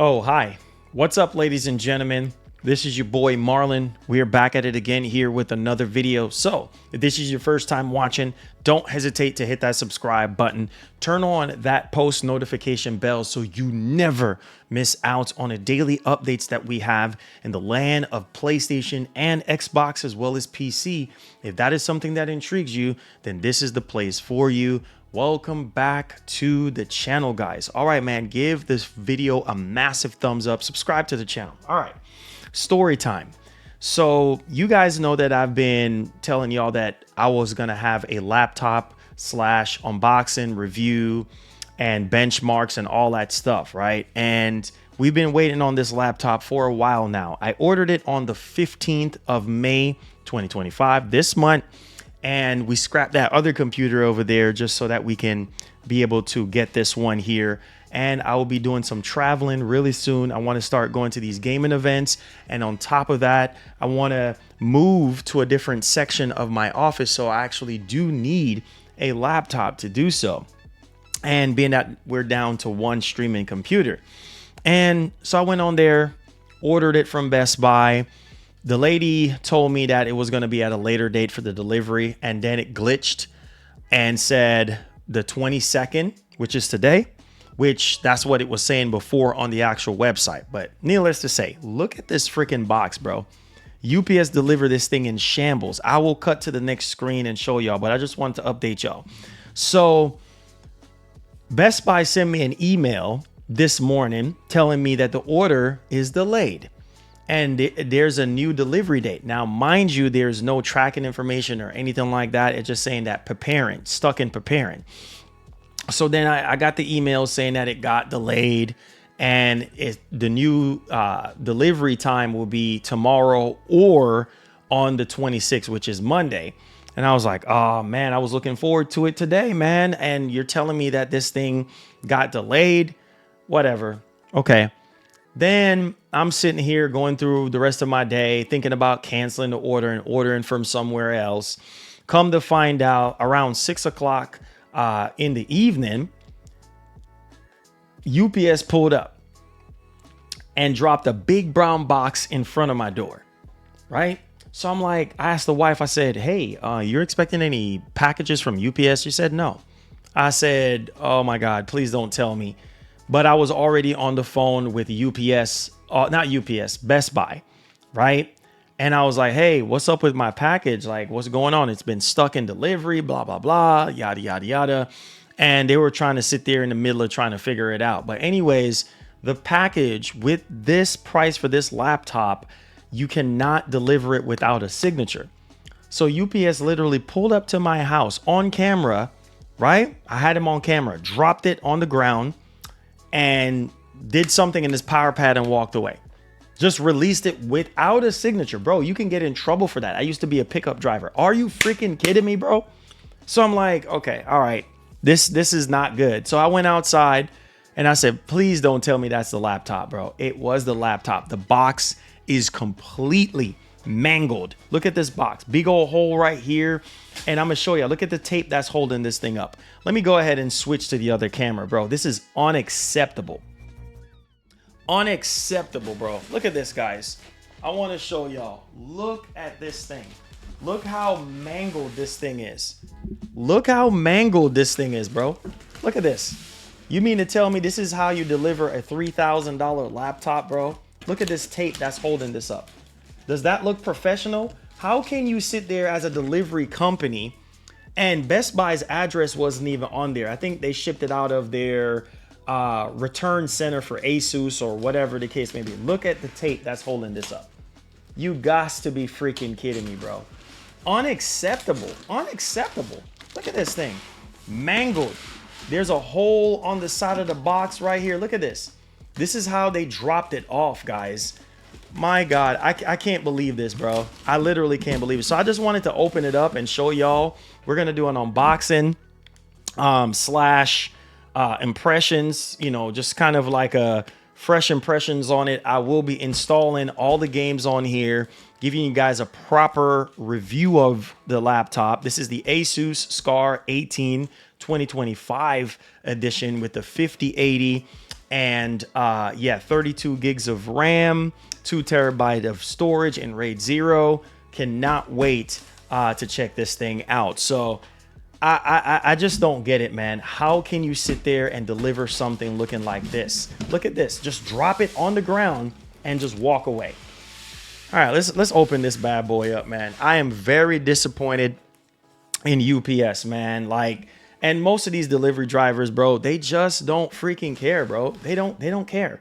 Oh, hi. What's up, ladies and gentlemen? This is your boy Marlon. We are back at it again here with another video. So if this is your first time watching, don't hesitate to hit that subscribe button. Turn on that post notification bell so you never miss out on the daily updates that we have in the land of PlayStation and Xbox as well as PC. If that is something that intrigues you, then this is the place for you. Welcome back to the channel, guys. All right, man, give this video a massive thumbs up. Subscribe to the channel. All right, story time. So you guys know that I've been telling y'all that I was gonna have a laptop slash unboxing review and benchmarks and all that stuff, right? And we've been waiting on this laptop for a while now. I ordered it on the 15th of May 2025, this month. And we scrapped that other computer over there just so that we can be able to get this one here. And I will be doing some traveling really soon. I want to start going to these gaming events. And on top of that, I want to move to a different section of my office. So I actually do need a laptop to do so. And being that we're down to one streaming computer. And so I went on there, ordered it from Best Buy. The lady told me that it was going to be at a later date for the delivery, and then it glitched and said the 22nd, which is today, which that's what it was saying before on the actual website. But needless to say, look at this freaking box, bro. UPS delivered this thing in shambles. I will cut to the next screen and show y'all, but I just wanted to update y'all. So Best Buy sent me an email this morning telling me that the order is delayed. And there's a new delivery date. Now, mind you, there's no tracking information or anything like that. It's just saying that preparing, stuck in preparing. So then I got the email saying that it got delayed and the new delivery time will be tomorrow or on the 26th, which is Monday. And I was like, oh, man, I was looking forward to it today, man. And you're telling me that this thing got delayed? Whatever. Okay. Then I'm sitting here going through the rest of my day, thinking about canceling the order and ordering from somewhere else. Come to find out around 6 o'clock in the evening, UPS pulled up and dropped a big brown box in front of my door. Right. So I'm like, I asked the wife, I said, hey, you're expecting any packages from UPS? She said, no. I said, oh, my God, please don't tell me. But I was already on the phone with UPS, not UPS, Best Buy, right? And I was like, hey, what's up with my package? Like, what's going on? It's been stuck in delivery, blah, blah, blah, yada, yada, yada. And they were trying to sit there in the middle of trying to figure it out. But anyways, the package with this price for this laptop, you cannot deliver it without a signature. So UPS literally pulled up to my house on camera, right? I had him on camera, dropped it on the ground, and did something in his power pad and walked away. Just released it without a signature. Bro, you can get in trouble for that. I used to be a pickup driver. Are you freaking kidding me, bro? So I'm like, okay, all right. This is not good. So I went outside and I said, please don't tell me that's the laptop, bro. It was the laptop. The box is completely mangled. Look at this box. Big old hole right here. And I'm gonna show you. Look at the tape that's holding this thing up. Let me go ahead and switch to the other camera, bro. This is unacceptable. Unacceptable, bro. Look at this, guys. I want to show y'all. Look at this thing. Look how mangled this thing is. Look how mangled this thing is, bro. Look at this. You mean to tell me this is how you deliver a $3,000 laptop, bro? Look at this tape that's holding this up. Does that look professional? How can you sit there as a delivery company and Best Buy's address wasn't even on there? I think they shipped it out of their return center for Asus or whatever the case may be. Look at the tape that's holding this up. You got to be freaking kidding me, bro. Unacceptable. Unacceptable. Look at this thing. Mangled. There's a hole on the side of the box right here. Look at this. This is how they dropped it off, guys. My God, I can't believe this, bro. I literally can't believe it. So I just wanted to open it up and show y'all. We're going to do an unboxing slash impressions, you know, just kind of like a fresh impressions on it. I will be installing all the games on here, giving you guys a proper review of the laptop. This is the Asus SCAR 18 2025 edition with the 5080 And yeah, 32 gigs of RAM, 2 terabyte of storage in RAID 0. Cannot wait to check this thing out. So I just don't get it, man. How can you sit there and deliver something looking like this? Look at this. Just drop it on the ground and just walk away. All right, let's open this bad boy up, man. I am very disappointed in UPS, man. Like, and most of these delivery drivers, bro, they just don't freaking care, bro. They don't care.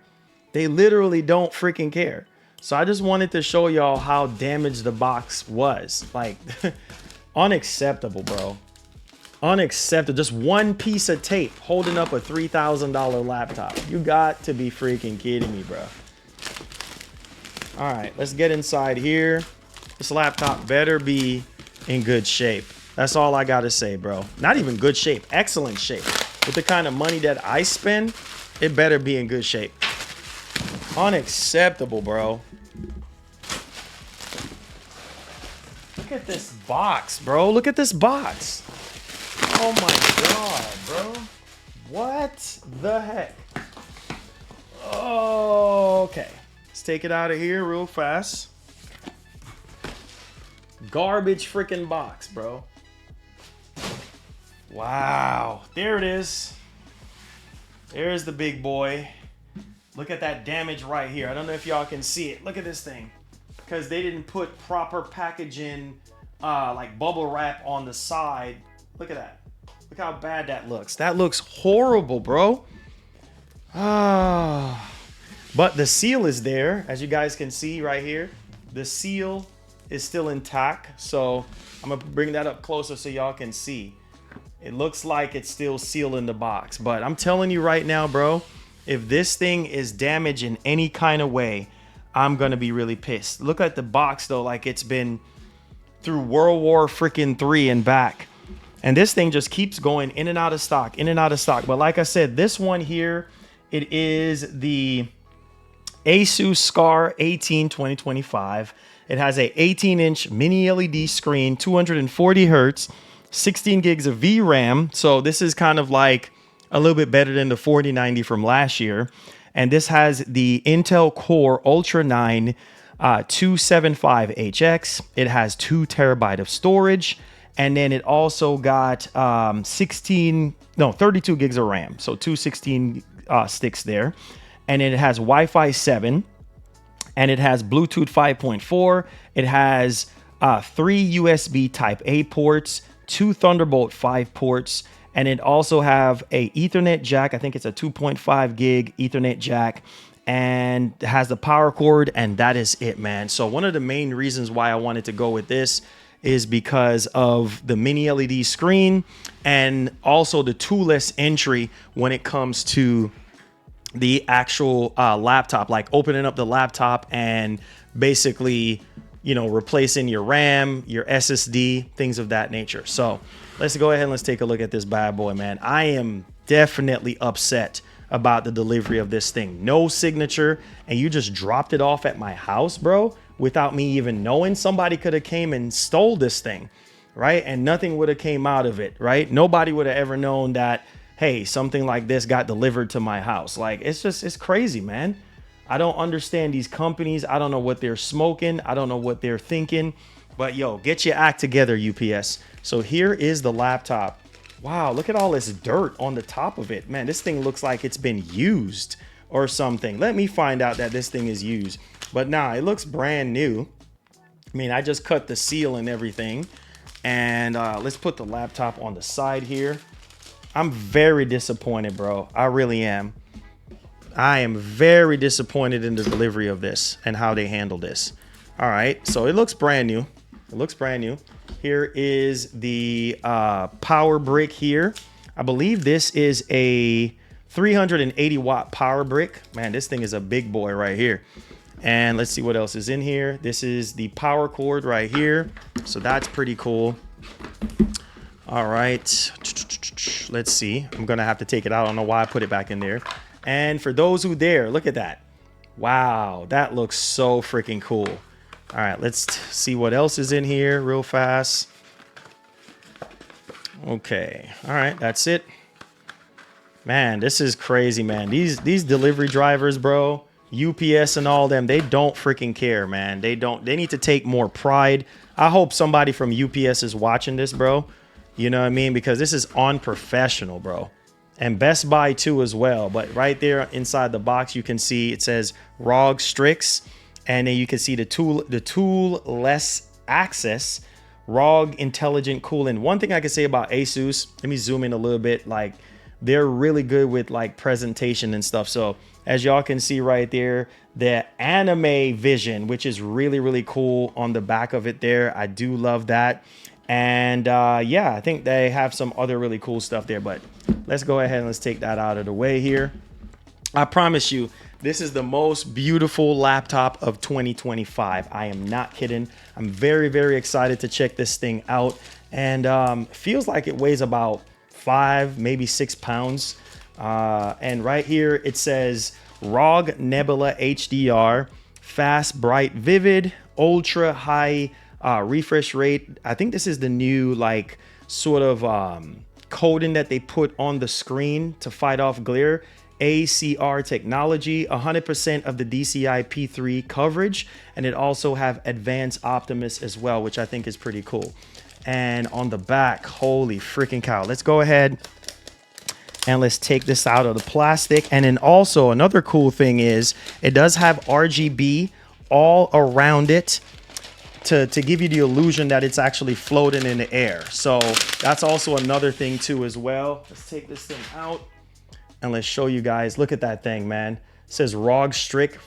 They literally don't freaking care. So I just wanted to show y'all how damaged the box was. Like, unacceptable, bro. Unacceptable. Just one piece of tape holding up a $3,000 laptop. You got to be freaking kidding me, bro. All right, let's get inside here. This laptop better be in good shape. That's all I gotta say, bro. Not even good shape, excellent shape. With the kind of money that I spend, it better be in good shape. Unacceptable, bro. Look at this box, bro. Look at this box. Oh my God, bro. What the heck? Okay. Let's take it out of here real fast. Garbage freaking box, bro. Wow. There it is. There's the big boy. Look at that damage right here. I don't know if y'all can see it. Look at this thing. Because they didn't put proper packaging, like bubble wrap on the side. Look at that. Look how bad that looks. That looks horrible, bro. Ah. But the seal is there, as you guys can see right here. The seal is still intact. So I'm gonna bring that up closer so y'all can see. It looks like it's still sealed in the box. But I'm telling you right now, bro, if this thing is damaged in any kind of way, I'm gonna be really pissed. Look at the box though, like it's been through World War freaking III and back. And this thing just keeps going in and out of stock, in and out of stock. But like I said, this one here, it is the Asus Scar 18 2025. It has a 18-inch mini LED screen, 240 hertz, 16 gigs of VRAM. So this is kind of like a little bit better than the 4090 from last year. And this has the Intel Core Ultra 9 275HX. It has 2 terabyte of storage. And then it also got 32 gigs of RAM. So 216 sticks there. And it has Wi-Fi 7. And it has Bluetooth 5.4. It has 3 USB Type A ports, 2 Thunderbolt 5 ports, and it also have a Ethernet jack. I think it's a 2.5 gig Ethernet jack, and it has the power cord, and that is it, man. So one of the main reasons why I wanted to go with this is because of the mini LED screen and also the toolless entry when it comes to the actual laptop, like opening up the laptop and basically, you know, replacing your RAM, your SSD, things of that nature. So let's go ahead and let's take a look at this bad boy, man. I am definitely upset about the delivery of this thing. No signature, and you just dropped it off at my house, bro, without me even knowing. Somebody could have came and stole this thing, right? And nothing would have came out of it, right? Nobody would have ever known that, hey, something like this got delivered to my house. Like, it's crazy, man. I don't understand these companies. I don't know what they're smoking. I don't know what they're thinking. But yo, get your act together, UPS. So here is the laptop. Wow, look at all this dirt on the top of it. Man, this thing looks like it's been used or something. Let me find out that this thing is used. But nah, it looks brand new. I mean, I just cut the seal and everything. And let's put the laptop on the side here. I'm very disappointed, bro. I really am. I am very disappointed in the delivery of this and how they handle this. All right, so it looks brand new. It looks brand new. Here is the power brick here. I believe this is a 380 watt power brick. Man, this thing is a big boy right here. And let's see what else is in here. This is the power cord right here. So that's pretty cool. All right, let's see. I'm gonna have to take it out. I don't know why I put it back in there. And for those who dare, look at that. Wow, that looks so freaking cool. All right, let's see what else is in here real fast. Okay, all right, that's it. Man, this is crazy, man. These delivery drivers, bro, UPS and all them, they don't freaking care, man. They need to take more pride. I hope somebody from UPS is watching this, bro. You know what I mean? Because this is unprofessional, bro. And Best Buy too as well. But right there inside the box, you can see it says ROG Strix, and then you can see the tool-less access ROG Intelligent Cooling. One thing I can say about Asus, let me zoom in a little bit, like they're really good with like presentation and stuff. So as y'all can see right there, the anime vision, which is really, really cool on the back of it there. I do love that. And yeah, I think they have some other really cool stuff there, but let's go ahead and let's take that out of the way here. I promise you, this is the most beautiful laptop of 2025. I am not kidding. I'm very, very excited to check this thing out. And feels like it weighs about 5, maybe 6 pounds. And right here, it says ROG NEBULA HDR, fast, bright, vivid, ultra high refresh rate. I think this is the new like sort of coding that they put on the screen to fight off glare. ACR technology, 100% of the DCI P3 coverage, and it also have advanced Optimus as well, which I think is pretty cool. And on the back, holy freaking cow. Let's go ahead and let's take this out of the plastic. And then also another cool thing is it does have RGB all around it to give you the illusion that it's actually floating in the air. So that's also another thing too as well. Let's take this thing out and let's show you guys. Look at that thing, man. It says ROG Strix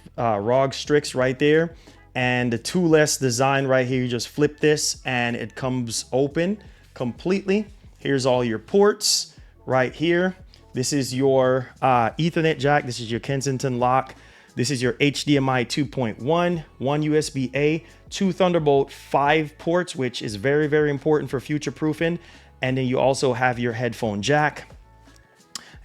right there. And the toolless design right here, you just flip this and it comes open completely. Here's all your ports right here. This is your Ethernet jack. This is your Kensington lock. This is your HDMI 2.1, one USB-A, 2 Thunderbolt 5 ports, which is very, very important for future proofing. And then you also have your headphone jack.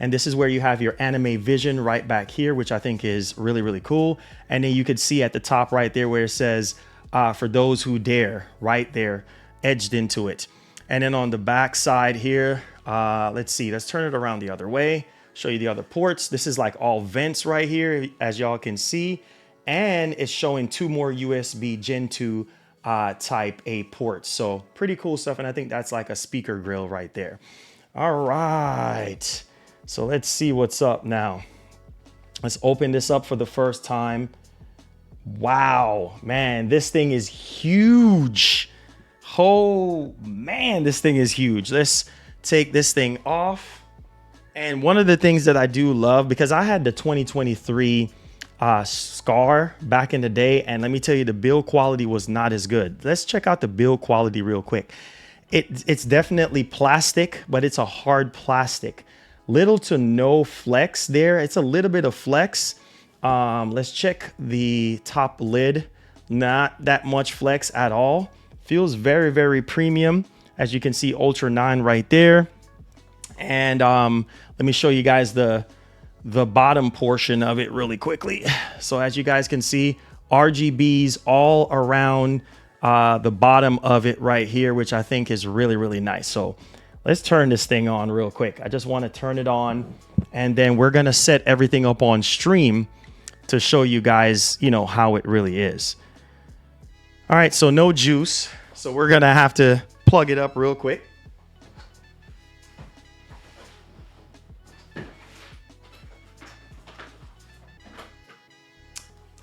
And this is where you have your anime vision right back here, which I think is really, really cool. And then you could see at the top right there where it says, for those who dare, right there, edged into it. And then on the back side here, let's see, let's turn it around the other way, show you the other ports. This is like all vents right here, as y'all can see. And it's showing 2 more USB Gen 2 type A ports. So pretty cool stuff. And I think that's like a speaker grill right there. All right. So let's see what's up now. Let's open this up for the first time. Wow, man, this thing is huge. Oh, man, this thing is huge. Let's take this thing off. And one of the things that I do love, because I had the 2023 Scar back in the day, and let me tell you, the build quality was not as good. Let's check out the build quality real quick. It's definitely plastic, but it's a hard plastic. Little to no flex there. It's a little bit of flex. Let's check the top lid. Not that much flex at all. Feels very, very premium. As you can see, Ultra 9 right there. And let me show you guys the bottom portion of it really quickly. So as you guys can see, RGBs all around the bottom of it right here, which I think is really, really nice. So let's turn this thing on real quick. I just want to turn it on, and then we're going to set everything up on stream to show you guys, you know, how it really is. All right, so no juice. So we're going to have to plug it up real quick.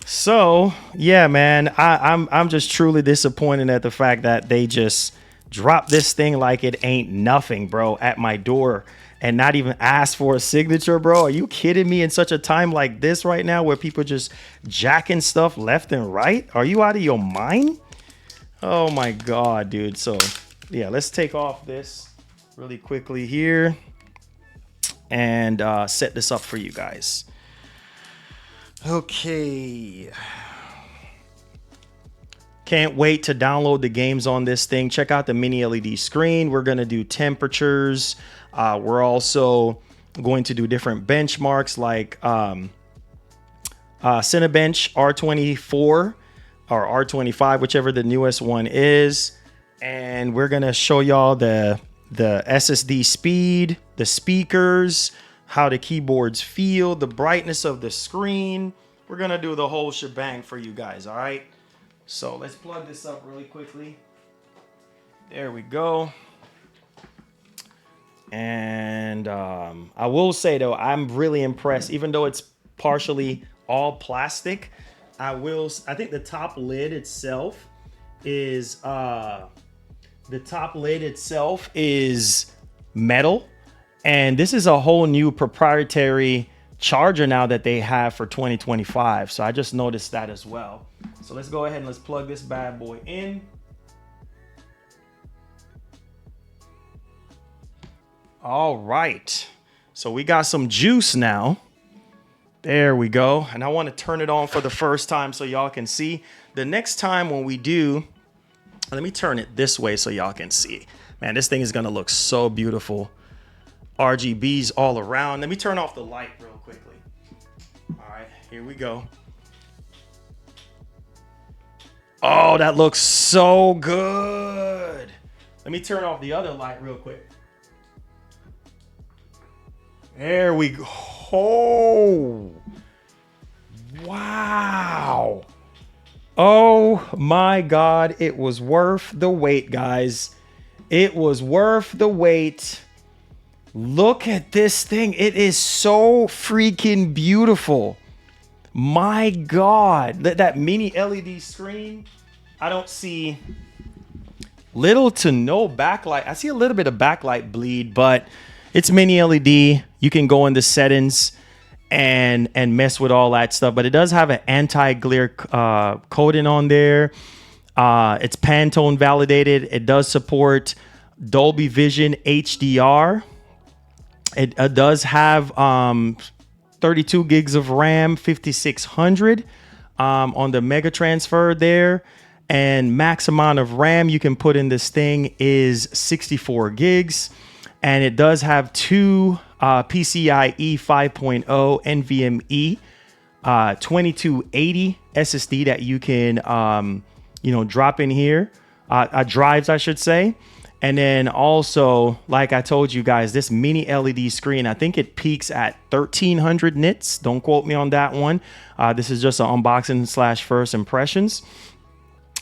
So, yeah, man, I'm just truly disappointed at the fact that they just drop this thing like it ain't nothing, bro, at my door and not even ask for a signature, bro. Are you kidding me? In such a time like this right now where people just jacking stuff left and right? Are you out of your mind? Oh my God, dude. So yeah, let's take off this really quickly here and set this up for you guys. Okay. Can't wait to download the games on this thing. Check out the mini LED screen. We're going to do temperatures. We're also going to do different benchmarks like Cinebench R24 or R25, whichever the newest one is. And we're going to show y'all the SSD speed, the speakers, how the keyboards feel, the brightness of the screen. We're gonna do the whole shebang for you guys, all right? So let's plug this up really quickly. There we go. And I will say though, I'm really impressed, even though it's partially all plastic. I think the top lid itself is metal, and this is a whole new proprietary charger now that they have for 2025. So I just noticed that as well. So let's go ahead and let's plug this bad boy in. All right, so we got some juice now. There we go. And I want to turn it on for the first time so y'all can see. The next time when we do, let me turn it this way so y'all can see. Man, this thing is gonna look so beautiful. RGBs all around. Let me turn off the light real quickly. All right, here we go. Oh, that looks so good. Let me turn off the other light real quick. There we go. Oh, wow. Oh my God, it was worth the wait, guys. It was worth the wait. Look at this thing. It is so freaking beautiful. My God, that mini LED screen. I don't see little to no backlight. I see a little bit of backlight bleed, but it's mini LED. You can go in the settings and mess with all that stuff, but it does have an anti-glare coating on there. It's Pantone validated. It does support Dolby Vision HDR. It does have 32 gigs of RAM, 5600 on the Mega Transfer there, and max amount of RAM you can put in this thing is 64 gigs. And it does have two PCIe 5.0 NVMe 2280 SSD that you can drop in here, drives I should say. And then also, like I told you guys, this mini LED screen, I think it peaks at 1300 nits. Don't quote me on that one. This is just an unboxing / first impressions.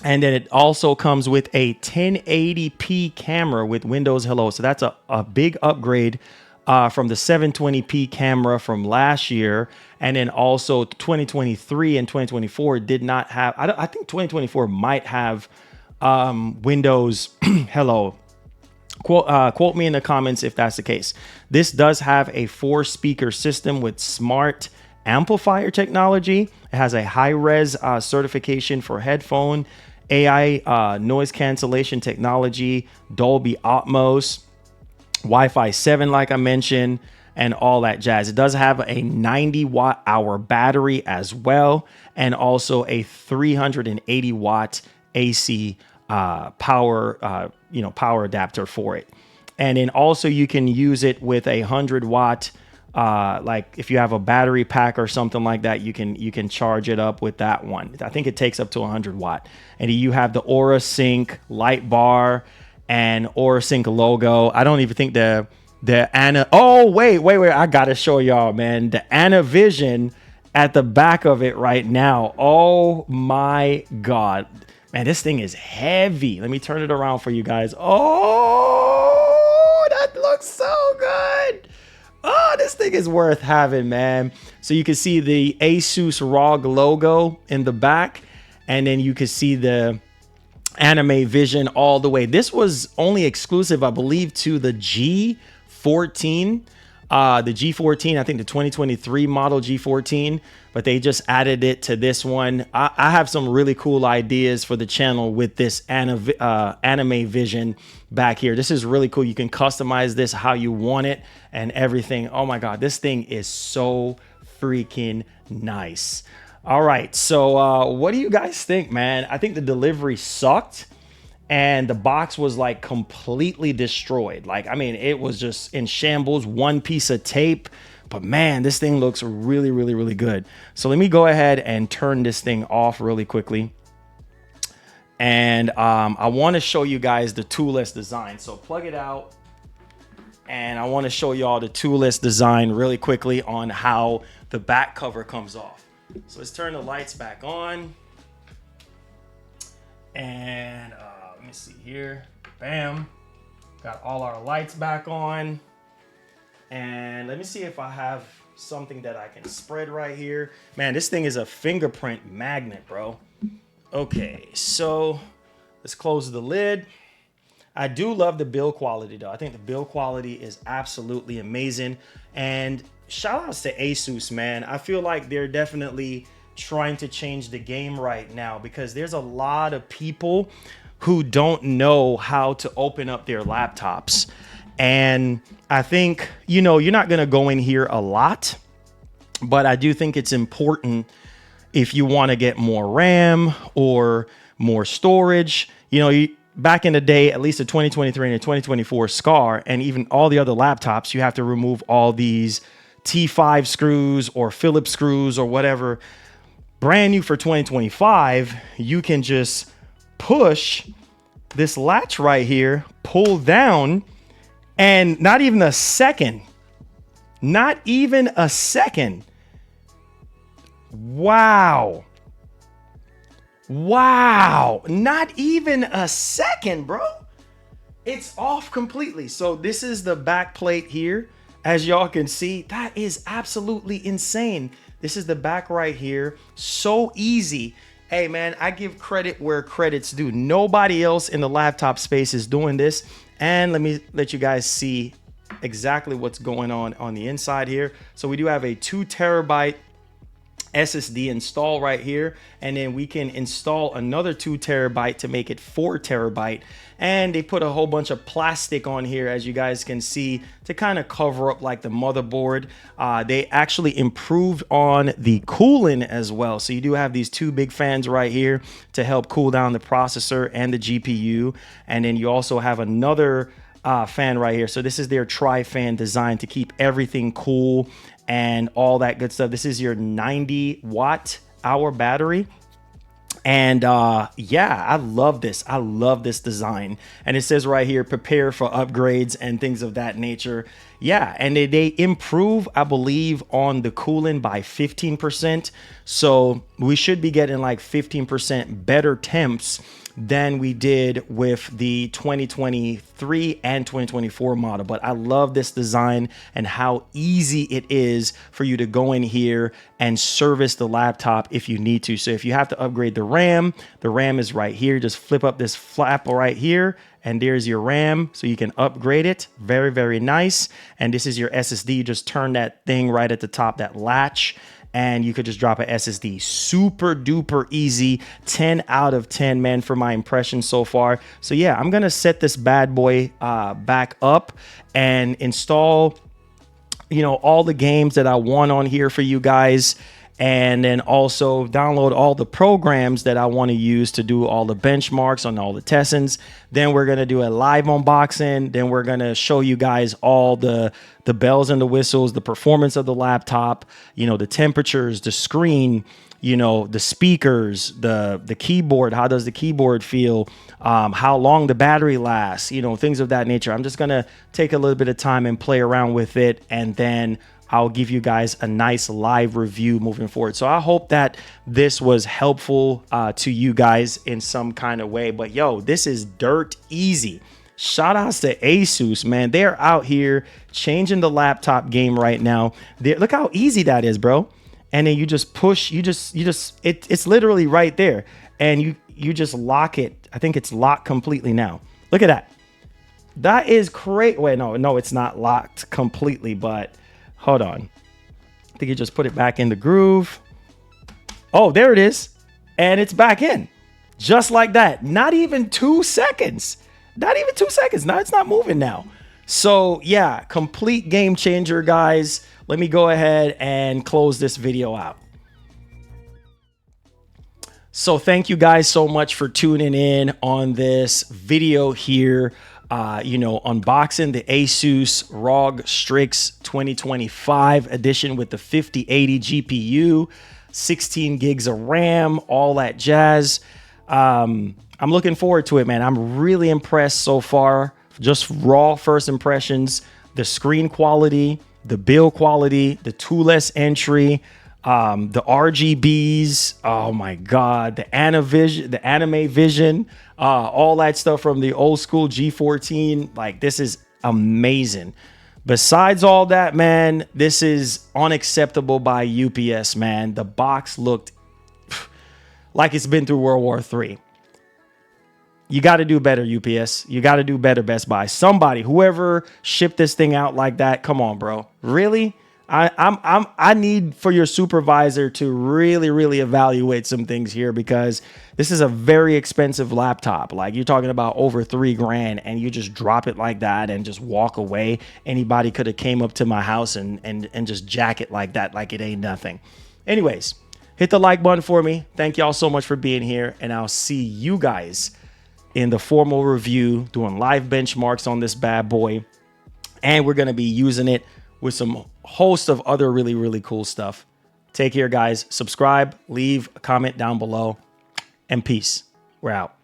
And then it also comes with a 1080p camera with Windows Hello. So that's a big upgrade from the 720p camera from last year. And then also 2023 and 2024 did not have, I think 2024 might have Windows Hello. Quote me in the comments if that's the case. This does have a 4-speaker system with smart amplifier technology. It has a high-res certification for headphone, AI noise cancellation technology, Dolby Atmos, Wi-Fi 7 like I mentioned, and all that jazz. It does have a 90 watt hour battery as well, and also a 380 watt AC power power adapter for it. And then also you can use it with a 100 watt like if you have a battery pack or something like that, you can charge it up with that one. I think it takes up to 100 watt. And you have the Aura Sync light bar and Aura Sync logo. I don't even think the Ana. Oh wait, I gotta show y'all, man. The Ana Vision at the back of it right now. Oh my God, man, this thing is heavy. Let me turn it around for you guys. Oh, that looks so good. Oh, this thing is worth having, man. So you can see the Asus ROG logo in the back, and then you can see the Anime Vision all the way. This was only exclusive, I believe, to the G14. The G14, I think the 2023 model G14, but they just added it to this one. I have some really cool ideas for the channel with this Anime Vision back here. This is really cool. You can customize this how you want it and everything. Oh my God, this thing is so freaking nice. All right, so what do you guys think, man? I think the delivery sucked. And the box was like completely destroyed. Like, I mean, it was just in shambles, one piece of tape. But man, this thing looks really, really, really good. So let me go ahead and turn this thing off really quickly. And I want to show you guys the toolless design. So plug it out. And I want to show y'all the toolless design really quickly on how the back cover comes off. So let's turn the lights back on. And let me see here. Bam. Got all our lights back on. And let me see if I have something that I can spread right here. Man, this thing is a fingerprint magnet, bro. Okay, so let's close the lid. I do love the build quality though. I think the build quality is absolutely amazing. And shout outs to Asus, man. I feel like they're definitely trying to change the game right now because there's a lot of people who don't know how to open up their laptops. And I think, you know, you're not going to go in here a lot, but I do think it's important if you want to get more RAM or more storage. You know, back in the day, at least the 2023 and the 2024 SCAR, and even all the other laptops, you have to remove all these T5 screws or Phillips screws or whatever. Brand new for 2025, you can just push this latch right here, pull down, and not even a second. Wow. Wow. Not even a second, bro. It's off completely. So this is the back plate here. As y'all can see, that is absolutely insane. This is the back right here. So easy. Hey, man, I give credit where credit's due. Nobody else in the laptop space is doing this. And let me let you guys see exactly what's going on the inside here. So we do have a 2 terabyte SSD install right here, and then we can install another 2 terabyte to make it 4 terabyte. And they put a whole bunch of plastic on here, as you guys can see, to kind of cover up like the motherboard. They actually improved on the cooling as well. So you do have these 2 big fans right here to help cool down the processor and the GPU. And then you also have another fan right here. So this is their tri-fan design to keep everything cool and all that good stuff. This is your 90 watt hour battery. And yeah, I love this. I love this design. And it says right here, prepare for upgrades and things of that nature. Yeah, and they improve, I believe, on the cooling by 15%. So we should be getting like 15% better temps than we did with the 2023 and 2024 model. But I love this design and how easy it is for you to go in here and service the laptop if you need to. So if you have to upgrade the RAM is right here. Just flip up this flap right here, and there's your RAM, so you can upgrade it. Very, very nice. And this is your SSD. You just turn that thing right at the top, that latch, and you could just drop an SSD. Super duper easy. 10 out of 10, man, for my impression so far. So yeah, I'm gonna set this bad boy back up and install, you know, all the games that I want on here for you guys. And then also download all the programs that I want to use to do all the benchmarks on all the testings. Then we're going to do a live unboxing. Then we're going to show you guys all the bells and the whistles, the performance of the laptop, you know, the temperatures, the screen, you know, the speakers, the keyboard. How does the keyboard feel? How long the battery lasts, you know, things of that nature. I'm just going to take a little bit of time and play around with it, and then I'll give you guys a nice live review moving forward. So I hope that this was helpful to you guys in some kind of way. But yo, this is dirt easy. Shout outs to Asus, man. They're out here changing the laptop game right now. Look how easy that is, bro. And then you just push, it's literally right there. And you just lock it. I think it's locked completely now. Look at that. That is great. Wait, no, it's not locked completely, but hold on. I think you just put it back in the groove. Oh, there it is. And it's back in. Just like that. Not even 2 seconds. Not even 2 seconds. Now it's not moving now. So yeah, complete game changer, guys. Let me go ahead and close this video out. So thank you guys so much for tuning in on this video here. You know, unboxing the Asus ROG Strix 2025 edition with the 5080 GPU, 16 gigs of RAM, all that jazz. I'm looking forward to it, man. I'm really impressed so far. Just raw first impressions. the screen quality, the build quality, the toolless entry, the RGBs, oh my God, the anime vision, all that stuff from the old school G14. Like, this is amazing. Besides all that, man, this is unacceptable by UPS, man. The box looked like it's been through World War III. You got to do better, UPS. You got to do better, Best Buy. Somebody, whoever shipped this thing out like that, come on, bro. Really? I need for your supervisor to really evaluate some things here, because this is a very expensive laptop. Like, you're talking about over $3,000, and you just drop it like that and just walk away. Anybody could have came up to my house and just jack it like that, like it ain't nothing. Anyways, hit the like button for me. Thank y'all so much for being here, and I'll see you guys in the formal review, doing live benchmarks on this bad boy. And we're going to be using it with some host of other really cool stuff. Take care, guys. Subscribe, leave a comment down below, and peace. We're out.